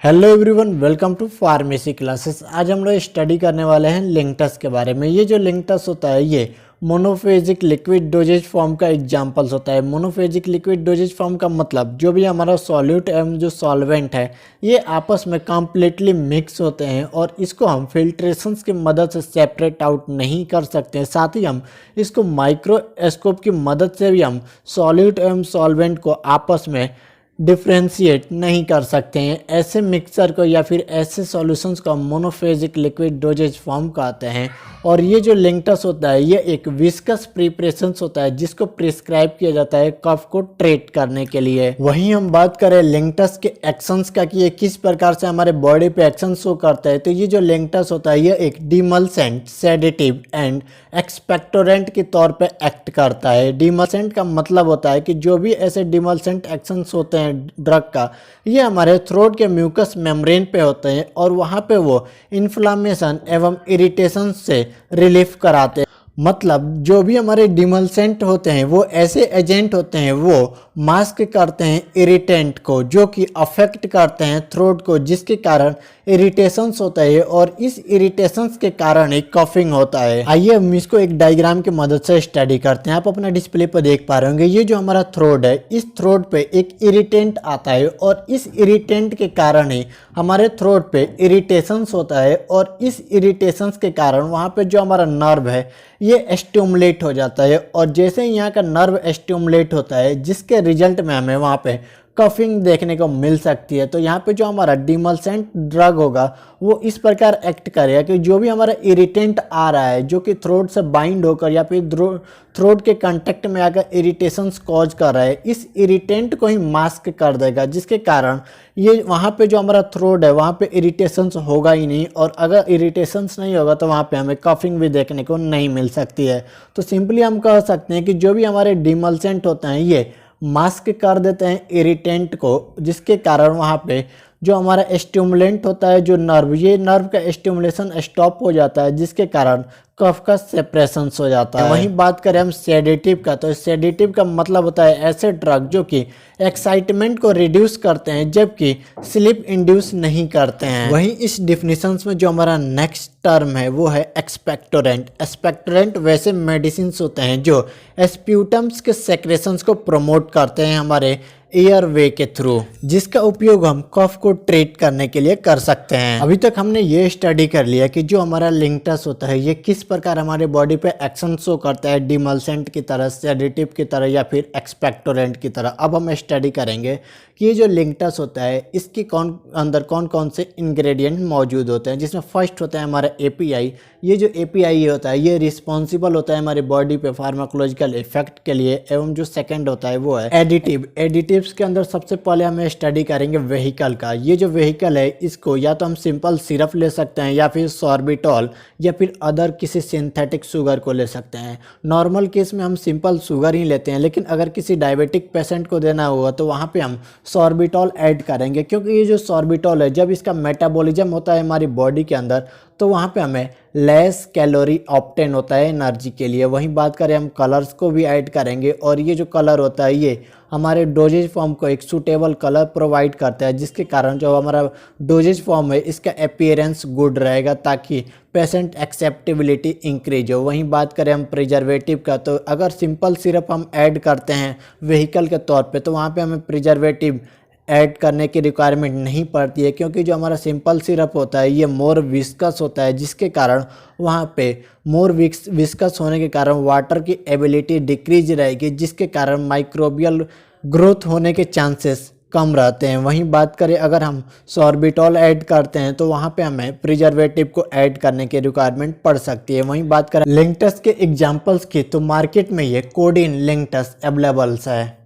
Hello everyone, welcome to pharmacy classes. आज हम लोग स्टडी करने वाले हैं लिंक्टस के बारे में। ये जो लिंक्टस होता है ये मोनोफेजिक लिक्विड डोजेज फॉर्म का एग्जांपल्स होता है। मोनोफेजिक लिक्विड डोजेज फॉर्म का मतलब जो भी हमारा सॉल्यूट एवं जो सॉल्वेंट है ये आपस में कम्प्लीटली मिक्स होते हैं और इसको हम फिल्ट्रेशंस की मदद से सेपरेट आउट नहीं कर सकते हैं। साथ ही हम इसको माइक्रोस्कोप की मदद से भी हम सॉल्यूट एवं सॉल्वेंट को आपस में डिफ्रेंशिएट नहीं कर सकते हैं। ऐसे मिक्सचर को या फिर ऐसे सॉल्यूशंस को मोनोफेजिक लिक्विड डोजेज फॉर्म कहते हैं। और ये जो लिंक्टस होता है ये एक विस्कस प्रिपरेशंस होता है जिसको प्रिस्क्राइब किया जाता है कफ को ट्रीट करने के लिए। वहीं हम बात करें लिंक्टस के एक्शंस का कि ये किस प्रकार से हमारे बॉडी पे एक्शन शो करता है, तो ये जो लिंक्टस होता है ये एक डिमल्सेंट, सेडेटिव एंड एक्सपेक्टोरेंट के तौर पे एक्ट करता है। डिमल्सेंट का मतलब होता है कि जो भी ऐसे डिमल्सेंट एक्शंस होते हैं ड्रग का ये हमारे थ्रोट के म्यूकस मेम्ब्रेन पे होते हैं और वहाँ पे वो इन्फ्लामेशन एवं इरिटेशन से रिलीफ कराते हैं। मतलब जो भी हमारे डिमल्सेंट होते हैं वो ऐसे एजेंट होते हैं वो मास्क करते हैं इरिटेंट को जो कि अफेक्ट करते हैं थ्रोट को, जिसके कारण इरिटेशंस होता है और इस इरिटेशंस के कारण एक कफिंग होता है। आइए हम इसको एक डायग्राम की मदद से स्टडी करते हैं। आप अपना डिस्प्ले पर देख पा रहे होंगे ये जो हमारा थ्रोट है इस थ्रोट पे एक इरिटेंट आता है और इस इरिटेंट के कारण ही हमारे थ्रोट पे इरिटेशंस होता है और इस इरिटेशंस के कारण वहाँ पे जो हमारा नर्व है ये स्टिमुलेट हो जाता है और जैसे ही यहाँ का नर्व स्टिमुलेट होता है जिसके रिजल्ट में हमें वहाँ पे कफिंग देखने को मिल सकती है। तो यहाँ पे जो हमारा डिमल्सेंट ड्रग होगा वो इस प्रकार एक्ट करेगा कि जो भी हमारा इरिटेंट आ रहा है जो कि थ्रोट से बाइंड होकर या फिर थ्रोट के कांटेक्ट में आकर इरिटेशंस कॉज कर रहा है, इस इरिटेंट को ही मास्क कर देगा, जिसके कारण ये वहाँ पे जो हमारा थ्रोट है वहाँ पे इरिटेशंस होगा ही नहीं और अगर इरिटेशंस नहीं होगा तो वहाँ पे हमें कफिंग भी देखने को नहीं मिल सकती है। तो सिंपली हम कह सकते हैं कि जो भी हमारे डिमल्सेंट होते हैं ये मास्क कर देते हैं इरिटेंट को, जिसके कारण वहाँ पे जो हमारा स्टिमुलेंट होता है जो नर्व, ये नर्व का स्टिमुलेशन स्टॉप हो जाता है जिसके कारण कफ का सेपरेशन हो जाता है। वहीं बात करें हम सेडेटिव का, तो सेडेटिव का मतलब होता है ऐसे ड्रग जो कि एक्साइटमेंट को रिड्यूस करते हैं जबकि स्लीप इंड्यूस नहीं करते हैं। वहीं इस डिफिनीशंस में जो हमारा नेक्स्ट टर्म है वो है एक्सपेक्टोरेंट। एक्सपेक्टोरेंट वैसे मेडिसिन होते हैं जो स्प्यूटम्स के सेक्रेशंस को प्रमोट करते हैं हमारे एयर वे के थ्रू, जिसका उपयोग हम कफ को ट्रीट करने के लिए कर सकते हैं। अभी तक हमने ये स्टडी कर लिया कि जो हमारा लिंक्टस होता है ये किस प्रकार हमारे बॉडी पे एक्शन शो करता है, डिमल्सेंट की तरह, सेडेटिव की तरह या फिर एक्सपेक्टोरेंट की तरह। अब हम स्टडी करेंगे कि ये जो लिंक्टस होता है इसके अंदर कौन कौन से इंग्रेडिएंट मौजूद होते हैं, जिसमें फर्स्ट होता है हमारा एपीआई। ये जो एपीआई होता है ये रिस्पॉन्सिबल होता है हमारे बॉडी पे फार्माकोलॉजिकल इफेक्ट के लिए। एवं जो सेकंड होता है वो है एडिटिव। एडिटिव्स के अंदर सबसे पहले हमें स्टडी करेंगे वेहिकल का। ये जो वेहिकल है इसको या तो हम सिंपल सिरप ले सकते हैं या फिर सॉर्बिटॉल या फिर अदर किसी सिंथेटिक शुगर को ले सकते हैं। नॉर्मल केस में हम सिंपल शुगर ही लेते हैं, लेकिन अगर किसी डायबिटिक पेशेंट को देना होगा तो वहाँ पे हम सॉर्बिटॉल ऐड करेंगे, क्योंकि ये जो सॉर्बिटॉल है जब इसका मेटाबॉलिज्म होता है हमारी बॉडी के अंदर तो वहाँ पे हमें लेस कैलोरी ऑब्टेन होता है एनर्जी के लिए। वहीं बात करें हम कलर्स को भी ऐड करेंगे और ये जो कलर होता है ये हमारे डोजेज फॉर्म को एक सूटेबल कलर प्रोवाइड करता है, जिसके कारण जो हमारा डोजेज फॉर्म है इसका अपीयरेंस गुड रहेगा ताकि पेशेंट एक्सेप्टेबिलिटी इंक्रीज हो। वहीं बात करें हम प्रिजर्वेटिव का, तो अगर सिंपल सिरप हम ऐड करते हैं व्हीकल के तौर पे तो वहाँ पे हमें प्रिजर्वेटिव ऐड करने की रिक्वायरमेंट नहीं पड़ती है, क्योंकि जो हमारा सिंपल सिरप होता है ये मोर विस्कस होता है, जिसके कारण वहाँ पे मोर विस्कस होने के कारण वाटर की एबिलिटी डिक्रीज रहेगी, जिसके कारण माइक्रोबियल ग्रोथ होने के चांसेस कम रहते हैं। वहीं बात करें अगर हम सॉर्बिटॉल ऐड करते हैं तो वहाँ पे हमें प्रिजर्वेटिव को ऐड करने की रिक्वायरमेंट पड़ सकती है। वहीं बात करें लिंक्टस के एग्जांपल्स की, तो मार्केट में ये कोडीन लिंक्टस अवेलेबल है।